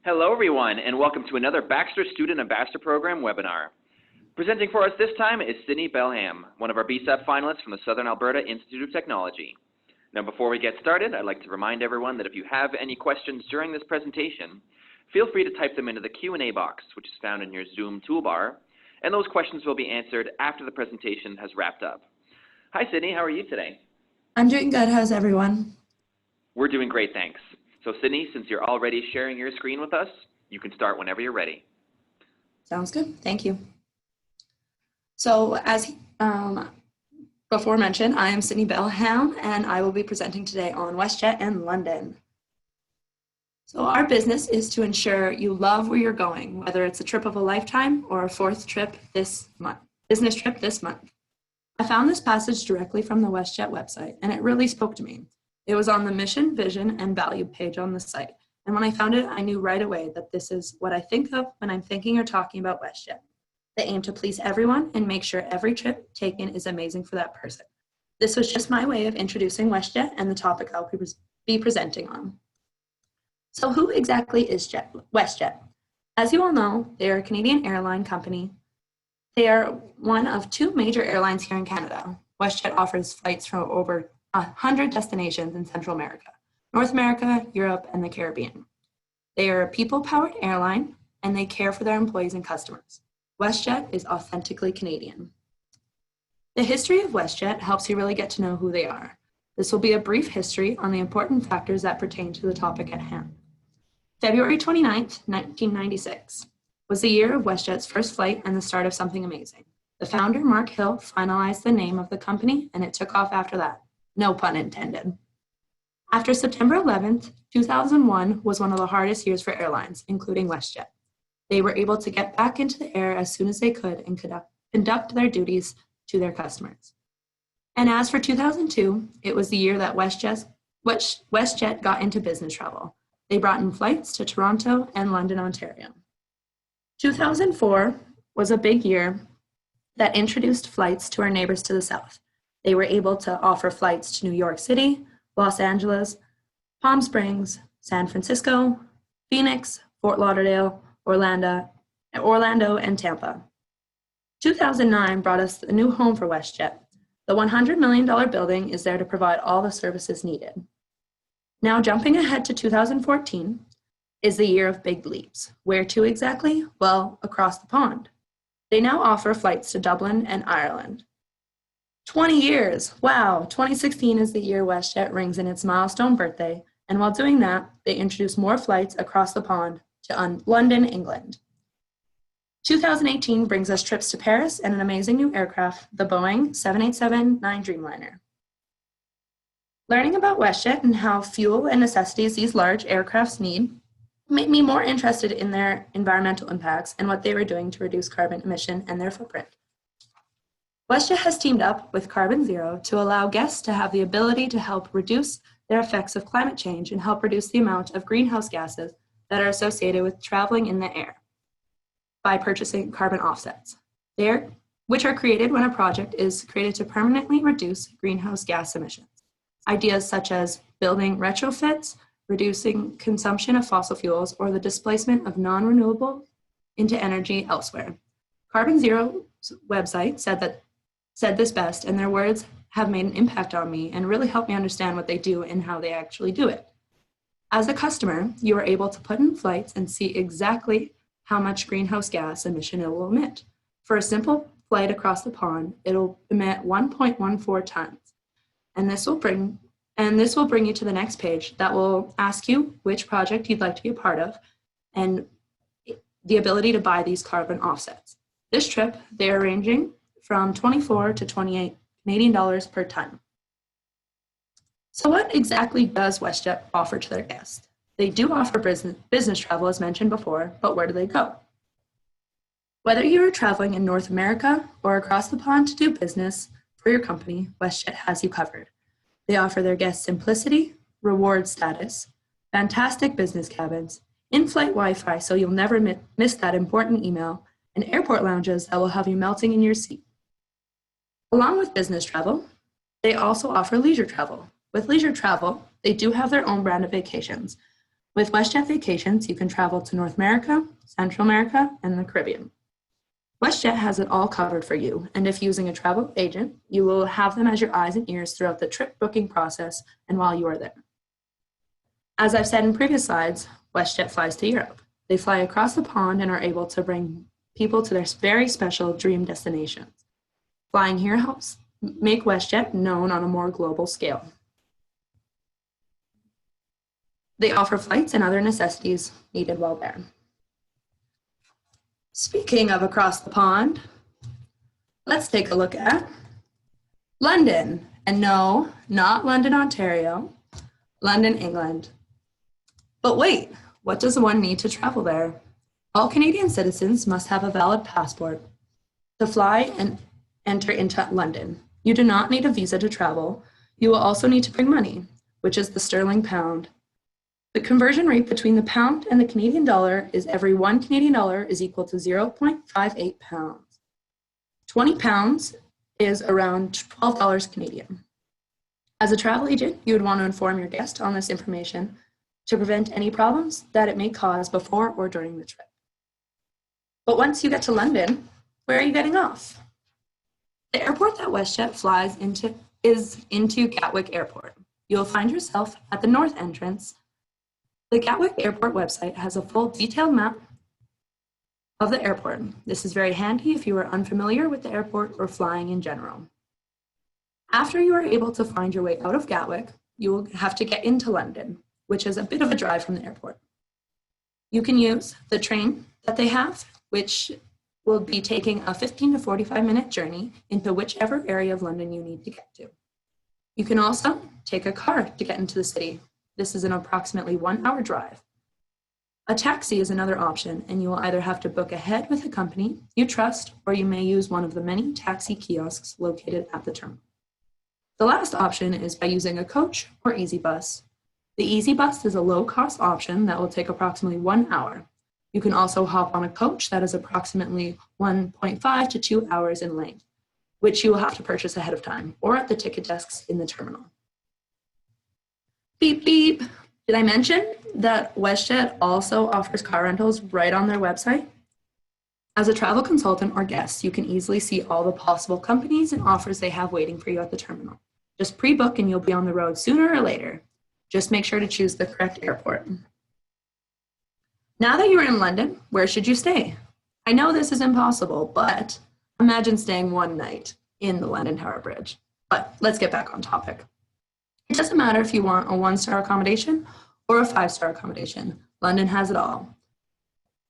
Hello everyone, and welcome to another Baxter Student Ambassador Program webinar. Presenting for us this time is Sydnee Bell-Hamm, one of our BSAP finalists from the Southern Alberta Institute of Technology. Now before we get started, I'd like to remind everyone that if you have any questions during this presentation, feel free to type them into the Q&A box, which is found in your Zoom toolbar, and those questions will be answered after the presentation has wrapped up. Hi Sydnee, how are you today? I'm doing good. How's everyone? We're doing great, thanks. So Sydnee, since you're already sharing your screen with us, you can start whenever you're ready. Sounds good. Thank you. So as before mentioned, I am Sydnee Bell-Hamm, and I will be presenting today on WestJet and London. So our business is to ensure you love where you're going, whether it's a trip of a lifetime or a fourth trip this month, business trip this month. I found this passage directly from the WestJet website, and it really spoke to me. It was on the mission, vision, and value page on the site. And when I found it, I knew right away that this is what I think of when I'm thinking or talking about WestJet. They aim to please everyone and make sure every trip taken is amazing for that person. This was just my way of introducing WestJet and the topic I'll be presenting on. So who exactly is WestJet? As you all know, they are a Canadian airline company. They are one of two major airlines here in Canada. WestJet offers flights from over 100 destinations in Central America, North America, Europe, and the Caribbean. They are a people-powered airline, and they care for their employees and customers. WestJet is authentically Canadian. The history of WestJet helps you really get to know who they are. This will be a brief history on the important factors that pertain to the topic at hand. February 29th, 1996 was the year of WestJet's first flight and the start of something amazing. The founder, Mark Hill, finalized the name of the company, and it took off after that. No pun intended. After September 11th, 2001 was one of the hardest years for airlines, including WestJet. They were able to get back into the air as soon as they could and conduct their duties to their customers. And as for 2002, it was the year that WestJet got into business travel. They brought in flights to Toronto and London, Ontario. 2004 was a big year that introduced flights to our neighbors to the south. They were able to offer flights to New York City, Los Angeles, Palm Springs, San Francisco, Phoenix, Fort Lauderdale, Orlando, and Tampa. 2009 brought us a new home for WestJet. The $100 million building is there to provide all the services needed. Now jumping ahead to 2014 is the year of big leaps. Where to exactly? Well, across the pond. They now offer flights to Dublin and Ireland. 20 years, wow, 2016 is the year WestJet rings in its milestone birthday, and while doing that, they introduced more flights across the pond to London, England. 2018 brings us trips to Paris and an amazing new aircraft, the Boeing 787-9 Dreamliner. Learning about WestJet and how fuel and necessities these large aircrafts need made me more interested in their environmental impacts and what they were doing to reduce carbon emission and their footprint. WestJet has teamed up with Carbon Zero to allow guests to have the ability to help reduce their effects of climate change and help reduce the amount of greenhouse gases that are associated with traveling in the air by purchasing carbon offsets, which are created when a project is created to permanently reduce greenhouse gas emissions. Ideas such as building retrofits, reducing consumption of fossil fuels, or the displacement of non-renewable into energy elsewhere. Carbon Zero's website said this best, and their words have made an impact on me and really helped me understand what they do and how they actually do it. As a customer, you are able to put in flights and see exactly how much greenhouse gas emission it will emit. For a simple flight across the pond, it'll emit 1.14 tons. And this will bring you to the next page that will ask you which project you'd like to be a part of and the ability to buy these carbon offsets. This trip, they're ranging from 24 to 28 Canadian dollars per ton. So what exactly does WestJet offer to their guests? They do offer business travel, as mentioned before, but where do they go? Whether you are traveling in North America or across the pond to do business for your company, WestJet has you covered. They offer their guests simplicity, reward status, fantastic business cabins, in-flight Wi-Fi so you'll never miss that important email, and airport lounges that will have you melting in your seat. Along with business travel, they also offer leisure travel. With leisure travel, they do have their own brand of vacations, With WestJet Vacations, you can travel to North America, Central America, and the Caribbean. WestJet has it all covered for you, and if using a travel agent, you will have them as your eyes and ears throughout the trip booking process and while you are there. As I've said in previous slides, WestJet flies to Europe. They fly across the pond and are able to bring people to their very special dream destinations. Flying here helps make WestJet known on a more global scale. They offer flights and other necessities needed while there. Speaking of across the pond, let's take a look at London. And no, not London, Ontario, London, England. But wait, what does one need to travel there? All Canadian citizens must have a valid passport to fly and enter into London. You do not need a visa to travel. You will also need to bring money, which is the sterling pound. The conversion rate between the pound and the Canadian dollar is every 1 Canadian dollar is equal to 0.58 pounds. 20 pounds is around $12 Canadian. As a travel agent, you would want to inform your guest on this information to prevent any problems that it may cause before or during the trip. But once you get to London, where are you getting off? The airport that WestJet flies into is into Gatwick Airport. You'll find yourself at the north entrance. The Gatwick Airport website has a full detailed map of the airport. This is very handy if you are unfamiliar with the airport or flying in general. After you are able to find your way out of Gatwick, you will have to get into London, which is a bit of a drive from the airport. You can use the train that they have, which will be taking a 15 to 45-minute journey into whichever area of London you need to get to. You can also take a car to get into the city. This is an approximately 1-hour drive. A taxi is another option, and you will either have to book ahead with a company you trust, or you may use one of the many taxi kiosks located at the terminal. The last option is by using a coach or EasyBus. The EasyBus is a low-cost option that will take approximately 1 hour. You can also hop on a coach that is approximately 1.5 to 2 hours in length, which you will have to purchase ahead of time or at the ticket desks in the terminal. Beep, beep. Did I mention that WestJet also offers car rentals right on their website? As a travel consultant or guest, you can easily see all the possible companies and offers they have waiting for you at the terminal. Just pre-book and you'll be on the road sooner or later. Just make sure to choose the correct airport. Now that you're in London, where should you stay? I know this is impossible, but imagine staying one night in the London Tower Bridge. But let's get back on topic. It doesn't matter if you want a 1-star accommodation or a 5-star accommodation. London has it all.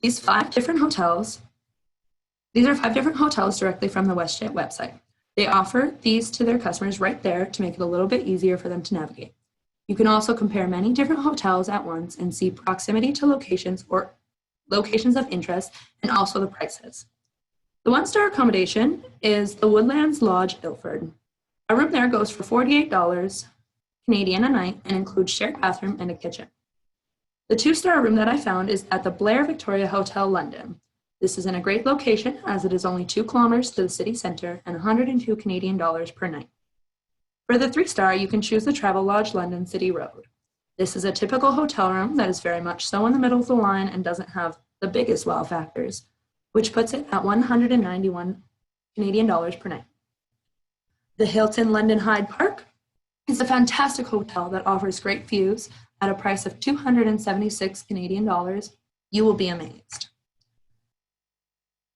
These are 5 different hotels directly from the WestJet website. They offer these to their customers right there to make it a little bit easier for them to navigate. You can also compare many different hotels at once and see proximity to locations or locations of interest and also the prices. The 1-star accommodation is the Woodlands Lodge, Ilford. A room there goes for $48 Canadian a night and includes shared bathroom and a kitchen. The 2-star room that I found is at the Blair Victoria Hotel, London. This is in a great location as it is only 2 kilometers to the city centre and 102 Canadian dollars per night. For the 3-star, you can choose the Travelodge London City Road. This is a typical hotel room that is very much so in the middle of the line and doesn't have the biggest wow factors, which puts it at 191 Canadian dollars per night. The Hilton London Hyde Park is a fantastic hotel that offers great views at a price of 276 Canadian dollars. You will be amazed.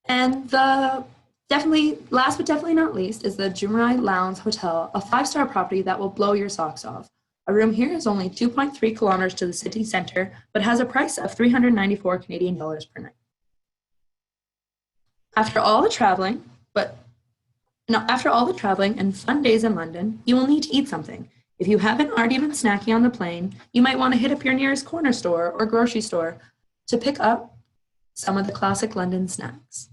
And last but definitely not least is the Jumeirah Lounge Hotel, a 5-star property that will blow your socks off. A room here is only 2.3 kilometers to the city center, but has a price of 394 Canadian dollars per night. After all the traveling and fun days in London, you will need to eat something. If you haven't already been snacking on the plane, you might want to hit up your nearest corner store or grocery store to pick up some of the classic London snacks.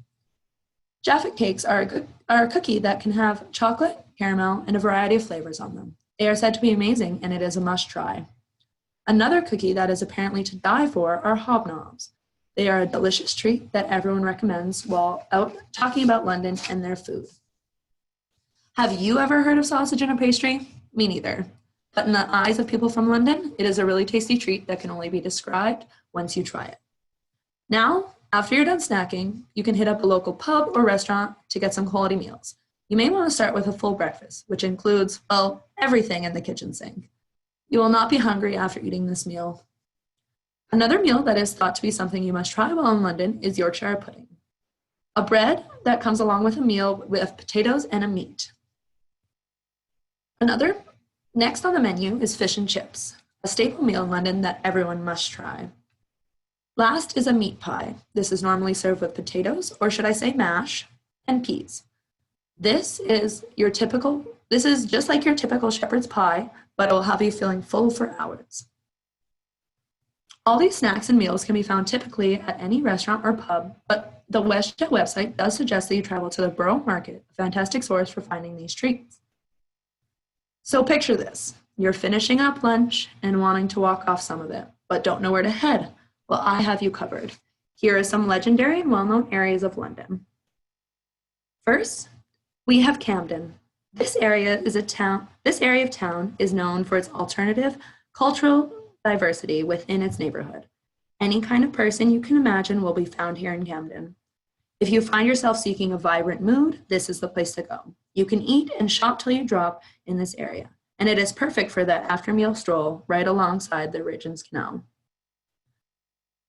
Jaffa cakes are a cookie that can have chocolate, caramel, and a variety of flavors on them. They are said to be amazing, and it is a must-try. Another cookie that is apparently to die for are hobnobs. They are a delicious treat that everyone recommends while out talking about London and their food. Have you ever heard of sausage in a pastry? Me neither. But in the eyes of people from London, it is a really tasty treat that can only be described once you try it. Now, after you're done snacking, you can hit up a local pub or restaurant to get some quality meals. You may want to start with a full breakfast, which includes, well, everything in the kitchen sink. You will not be hungry after eating this meal. Another meal that is thought to be something you must try while in London is Yorkshire pudding, a bread that comes along with a meal with potatoes and a meat. Next on the menu is fish and chips, a staple meal in London that everyone must try. Last is a meat pie. This is normally served with potatoes, or should I say mash, and peas. This is just like your typical shepherd's pie, but it will have you feeling full for hours. All these snacks and meals can be found typically at any restaurant or pub, but the WestJet website does suggest that you travel to the Borough Market, a fantastic source for finding these treats. So picture this. You're finishing up lunch and wanting to walk off some of it, but don't know where to head. Well, I have you covered. Here are some legendary and well-known areas of London. First, we have Camden. This area of town is known for its alternative cultural diversity within its neighborhood. Any kind of person you can imagine will be found here in Camden. If you find yourself seeking a vibrant mood, this is the place to go. You can eat and shop till you drop in this area, and it is perfect for that after-meal stroll right alongside the Regent's Canal.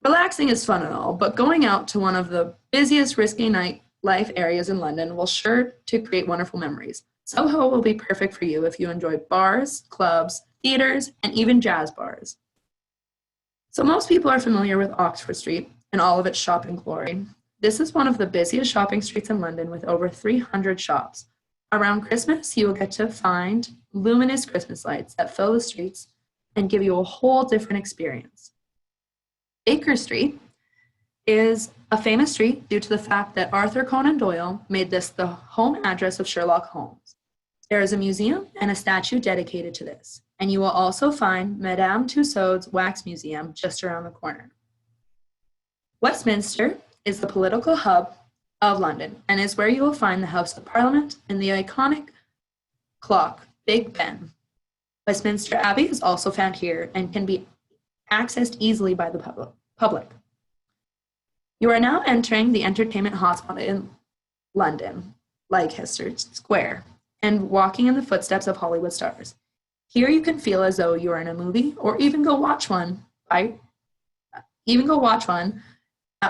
Relaxing is fun and all, but going out to one of the busiest risky nightlife areas in London will sure to create wonderful memories. Soho will be perfect for you if you enjoy bars, clubs, theaters, and even jazz bars. So most people are familiar with Oxford Street and all of its shopping glory. This is one of the busiest shopping streets in London with over 300 shops. Around Christmas, you will get to find luminous Christmas lights that fill the streets and give you a whole different experience. Baker Street is a famous street due to the fact that Arthur Conan Doyle made this the home address of Sherlock Holmes. There is a museum and a statue dedicated to this, and you will also find Madame Tussauds Wax Museum just around the corner. Westminster is the political hub of London and is where you will find the House of Parliament and the iconic clock, Big Ben. Westminster Abbey is also found here and can be accessed easily by the public. You are now entering the entertainment hotspot in London, Leicester Square, and walking in the footsteps of Hollywood stars. Here you can feel as though you are in a movie, or even go watch one at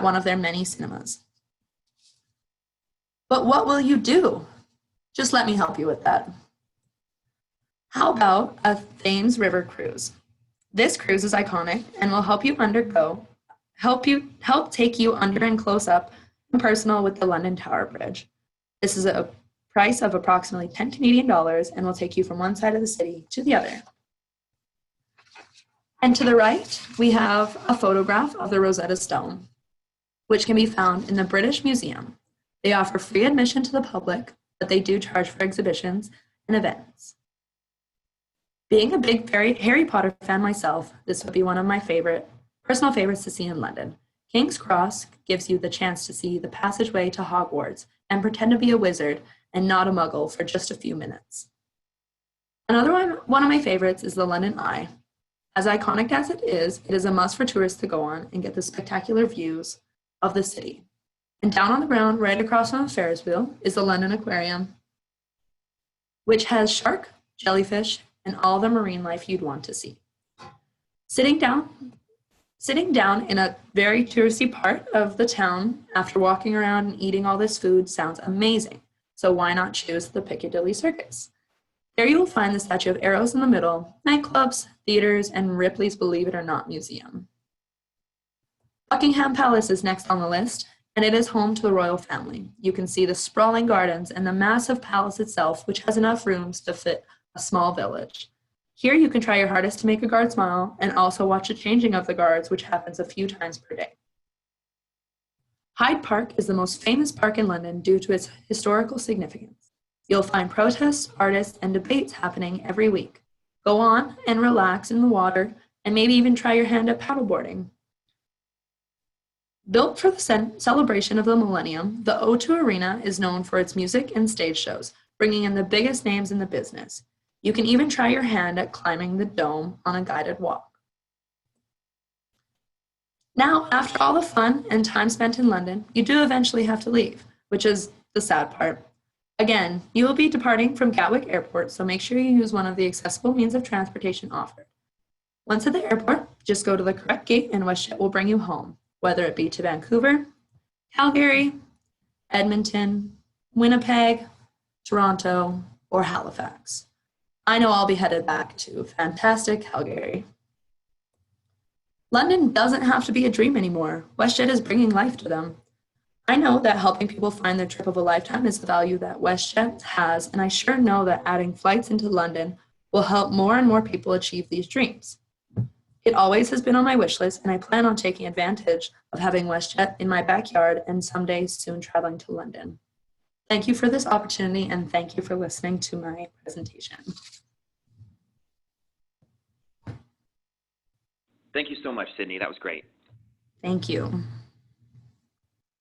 one of their many cinemas. But what will you do? Just let me help you with that. How about a Thames River cruise? This cruise is iconic and will help take you under and close up and personal with the London Tower Bridge. This is a price of approximately $10 Canadian and will take you from one side of the city to the other. And to the right, we have a photograph of the Rosetta Stone, which can be found in the British Museum. They offer free admission to the public, but they do charge for exhibitions and events. Being a big Harry Potter fan myself, this would be one of my personal favorites to see in London. King's Cross gives you the chance to see the passageway to Hogwarts and pretend to be a wizard and not a muggle for just a few minutes. Another one of my favorites is the London Eye. As iconic as it is a must for tourists to go on and get the spectacular views of the city. And down on the ground, right across from the Ferris wheel, is the London Aquarium, which has shark, jellyfish, and all the marine life you'd want to see. Sitting down in a very touristy part of the town after walking around and eating all this food sounds amazing. So why not choose the Piccadilly Circus? There you will find the statue of Arrows in the middle, nightclubs, theaters, and Ripley's Believe It or Not Museum. Buckingham Palace is next on the list, and it is home to the royal family. You can see the sprawling gardens and the massive palace itself, which has enough rooms to fit a small village. Here you can try your hardest to make a guard smile and also watch the changing of the guards, which happens a few times per day. Hyde Park is the most famous park in London due to its historical significance. You'll find protests, artists, and debates happening every week. Go on and relax in the water and maybe even try your hand at paddleboarding. Built for the celebration of the millennium, the O2 Arena is known for its music and stage shows, bringing in the biggest names in the business. You can even try your hand at climbing the dome on a guided walk. Now, after all the fun and time spent in London, you do eventually have to leave, which is the sad part. Again, you will be departing from Gatwick Airport, so make sure you use one of the accessible means of transportation offered. Once at the airport, just go to the correct gate and WestJet will bring you home, whether it be to Vancouver, Calgary, Edmonton, Winnipeg, Toronto, or Halifax. I know I'll be headed back to fantastic Calgary. London doesn't have to be a dream anymore. WestJet is bringing life to them. I know that helping people find their trip of a lifetime is the value that WestJet has, and I sure know that adding flights into London will help more and more people achieve these dreams. It always has been on my wish list, and I plan on taking advantage of having WestJet in my backyard and someday soon traveling to London. Thank you for this opportunity, and thank you for listening to my presentation. Thank you so much, Sydney. That was great. Thank you.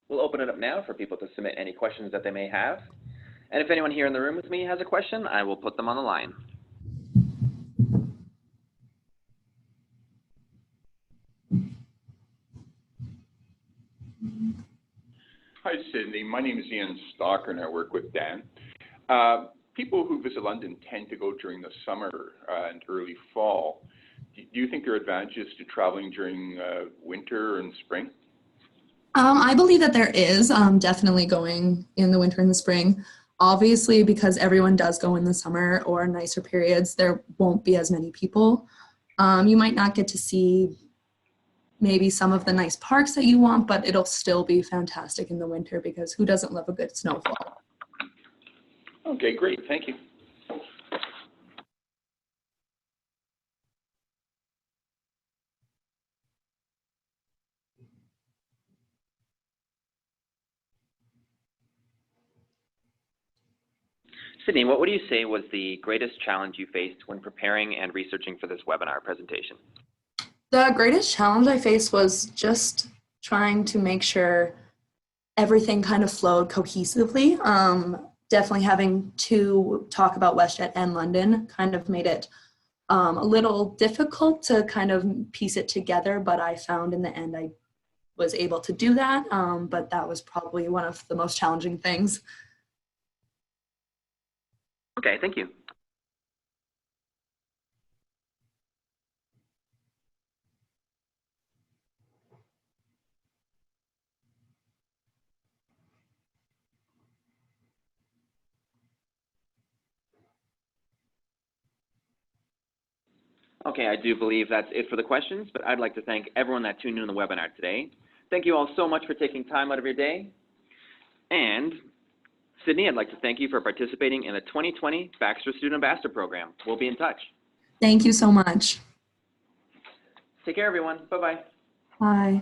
We'll open it up now for people to submit any questions that they may have. And if anyone here in the room with me has a question, I will put them on the line. Hi, Sydney. My name is Ian Stalker, and I work with Dan. People who visit London tend to go during the summer and early fall. Do you think there are advantages to traveling during winter and spring? I believe that there is definitely going in the winter and the spring. Obviously, because everyone does go in the summer or nicer periods, there won't be as many people. You might not get to see maybe some of the nice parks that you want, but it'll still be fantastic in the winter because who doesn't love a good snowfall? Okay, great. Thank you. Sydney, what would you say was the greatest challenge you faced when preparing and researching for this webinar presentation? The greatest challenge I faced was just trying to make sure everything kind of flowed cohesively. Definitely having to talk about WestJet and London kind of made it a little difficult to kind of piece it together, but I found in the end I was able to do that, but that was probably one of the most challenging things. Okay, thank you. Okay, I do believe that's it for the questions, but I'd like to thank everyone that tuned in on the webinar today. Thank you all so much for taking time out of your day. And Sydney, I'd like to thank you for participating in the 2020 Baxter Student Ambassador Program. We'll be in touch. Thank you so much. Take care, everyone. Bye-bye. Bye.